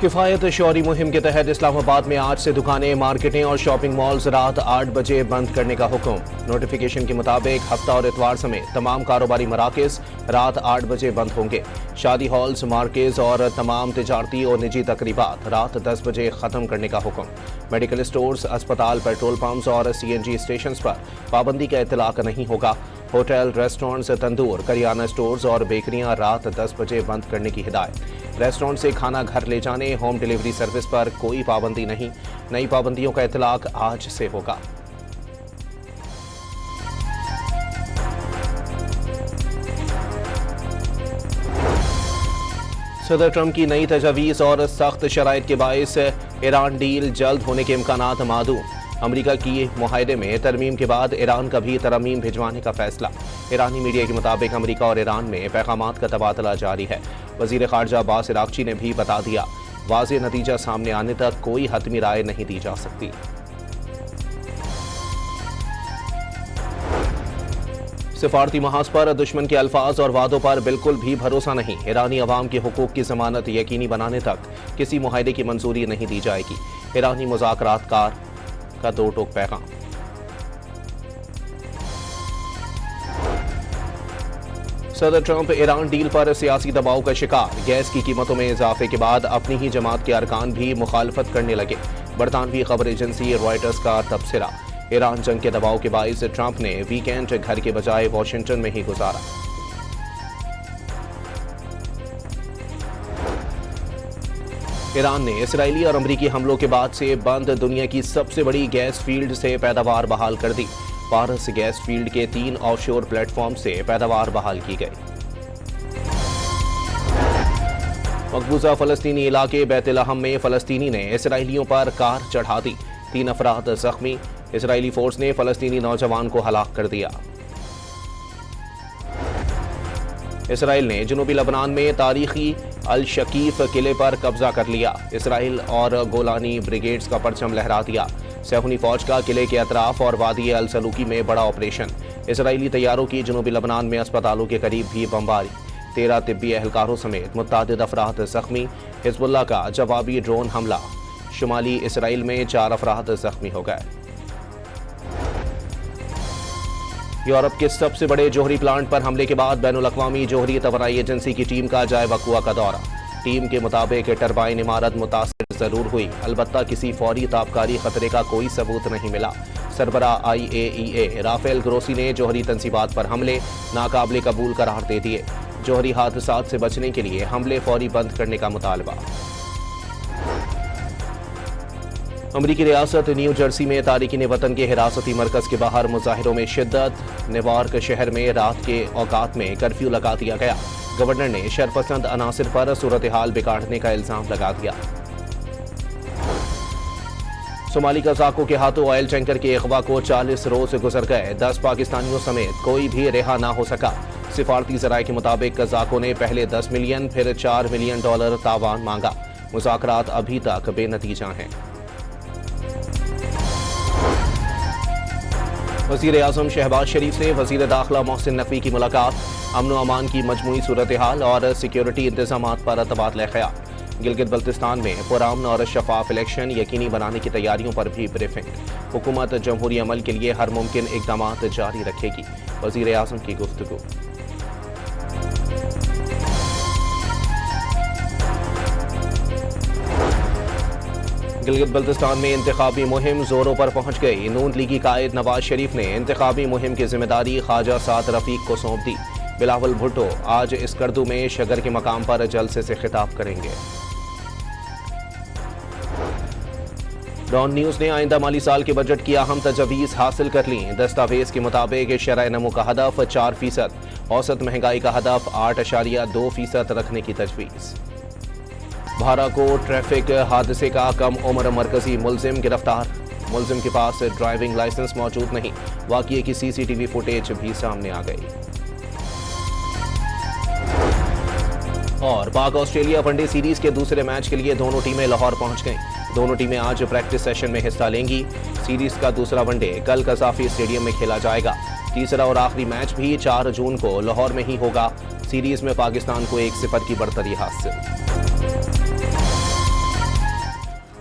کفایت شعوری مہم کے تحت اسلام آباد میں آج سے دکانیں، مارکیٹیں اور شاپنگ مالز رات 8 بجے بند کرنے کا حکم۔ نوٹیفیکیشن کے مطابق ہفتہ اور اتوار سمیت تمام کاروباری مراکز رات 8 بجے بند ہوں گے۔ شادی ہالز، مارکیز اور تمام تجارتی اور نجی تقریبات رات 10 بجے ختم کرنے کا حکم۔ میڈیکل اسٹورز، اسپتال، پیٹرول پمپس اور سی این جی اسٹیشنز پر پابندی کا اطلاق نہیں ہوگا۔ ہوٹل، ریسٹورنٹس، تندور، کریانہ اسٹورز اور بیکریاں رات 10 بجے بند کرنے کی ہدایت۔ ریسٹورنٹ سے کھانا گھر لے جانے، ہوم ڈیلیوری سروس پر کوئی پابندی نہیں۔ نئی پابندیوں کا اطلاق آج سے ہوگا۔ صدر ٹرمپ کی نئی تجاویز اور سخت شرائط کے باعث ایران ڈیل جلد ہونے کے امکانات معدوم۔ امریکہ کی معاہدے میں ترمیم کے بعد ایران کا بھی ترمیم بھجوانے کا فیصلہ۔ ایرانی میڈیا کے مطابق امریکہ اور ایران میں پیغامات کا تبادلہ جاری ہے۔ وزیر خارجہ عباس عراقچی نے بھی بتا دیا، واضح نتیجہ سامنے آنے تک کوئی حتمی رائے نہیں دی جا سکتی۔ سفارتی محاذ پر دشمن کے الفاظ اور وعدوں پر بالکل بھی بھروسہ نہیں۔ ایرانی عوام کے حقوق کی ضمانت یقینی بنانے تک کسی معاہدے کی منظوری نہیں دی جائے گی۔ ایرانی مذاکرات کار کا دو ٹوک پیغام۔ صدر ٹرمپ ایران ڈیل پر سیاسی دباؤ کا شکار۔ گیس کی قیمتوں میں اضافے کے بعد اپنی ہی جماعت کے ارکان بھی مخالفت کرنے لگے۔ برطانوی خبر ایجنسی رائٹرز کا تبصرہ، ایران جنگ کے دباؤ کے باعث ٹرمپ نے ویکینڈ گھر کے بجائے واشنگٹن میں ہی گزارا۔ ایران نے اسرائیلی اور امریکی حملوں کے بعد سے بند دنیا کی سب سے بڑی گیس فیلڈ سے پیداوار بحال کر دی۔ پارس گیس فیلڈ کے 3 آف شور پلیٹ فارم سے پیداوار بحال کی گئی۔ مقبوضہ فلسطینی علاقے بیت لحم میں فلسطینی نے اسرائیلیوں پر کار چڑھا دی، 3 افراد زخمی۔ اسرائیلی فورس نے فلسطینی نوجوان کو ہلاک کر دیا۔ اسرائیل نے جنوبی لبنان میں تاریخی الشکیف قلعے پر قبضہ کر لیا۔ اسرائیل اور گولانی بریگیڈز کا پرچم لہرا دیا۔ صہیونی فوج کا قلعے کے اطراف اور وادی السلوکی میں بڑا آپریشن۔ اسرائیلی طیاروں کی جنوبی لبنان میں اسپتالوں کے قریب بھی بمباری، 13 طبی اہلکاروں سمیت متعدد افراد زخمی۔ حزب اللہ کا جوابی ڈرون حملہ، شمالی اسرائیل میں 4 افراد زخمی ہو گئے۔ یورپ کے سب سے بڑے جوہری پلانٹ پر حملے کے بعد بین الاقوامی جوہری توانائی ایجنسی کی ٹیم کا جائے وقوع کا دورہ۔ ٹیم کے مطابق ٹربائن عمارت متاثر ضرور ہوئی، البتہ کسی فوری تابکاری خطرے کا کوئی ثبوت نہیں ملا۔ سربراہ IAEA رافیل گروسی نے جوہری تنصیبات پر حملے ناقابل قبول قرار دے دیے۔ جوہری حادثات سے بچنے کے لیے حملے فوری بند کرنے کا مطالبہ۔ امریکی ریاست نیو جرسی میں تارکین وطن کے حراستی مرکز کے باہر مظاہروں میں شدت۔ نیوارک شہر میں رات کے اوقات میں کرفیو لگا دیا گیا۔ گورنر نے شرپسند عناصر پر صورتحال بگاڑنے کا الزام لگا دیا۔ صومالی قزاقوں کے ہاتھوں آئل ٹینکر کے اغوا کو 40 روز گزر گئے، 10 پاکستانیوں سمیت کوئی بھی رہا نہ ہو سکا۔ سفارتی ذرائع کے مطابق قزاقوں نے پہلے 10 ملین پھر $4 ملین تاوان مانگا۔ مذاکرات ابھی تک بے نتیجہ ہیں۔ وزیر اعظم شہباز شریف سے وزیر داخلہ محسن نقوی کی ملاقات۔ امن و امان کی مجموعی صورتحال اور سیکیورٹی انتظامات پر تبادلہ خیال۔ گلگت بلتستان میں پرامن اور شفاف الیکشن یقینی بنانے کی تیاریوں پر بھی بریفنگ۔ حکومت جمہوری عمل کے لیے ہر ممکن اقدامات جاری رکھے گی، وزیر اعظم کی گفتگو۔ گلگت بلتستان میں انتخابی مہم زوروں پر پہنچ گئی۔ نون لیگی قائد نواز شریف نے انتخابی مہم کی ذمہ داری خواجہ سعد رفیق کو سونپ دی۔ بلاول بھٹو آج اسکردو میں شگر کے مقام پر جلسے سے خطاب کریں گے۔ ڈان نیوز نے آئندہ مالی سال کے بجٹ کی اہم تجاویز حاصل کر لیں۔ دستاویز کے مطابق شرح نمو کا ہدف 4%، اوسط مہنگائی کا ہدف 8.2% رکھنے کی تجویز۔ بھارا کو ٹریفک حادثے کا کم عمر مرکزی ملزم گرفتار۔ ملزم کے پاس ڈرائیونگ لائسنس موجود نہیں، واقعے کی CCTV فوٹیج بھی سامنے آ گئی۔ اور پاک آسٹریلیا ون ڈے سیریز کے دوسرے میچ کے لیے دونوں ٹیمیں لاہور پہنچ گئیں۔ دونوں ٹیمیں آج پریکٹس سیشن میں حصہ لیں گی۔ سیریز کا دوسرا ون ڈے کل قذافی اسٹیڈیم میں کھیلا جائے گا۔ تیسرا اور آخری میچ بھی 4 جون کو لاہور میں ہی ہوگا۔ سیریز میں پاکستان کو 1-0 کی برتری حاصل۔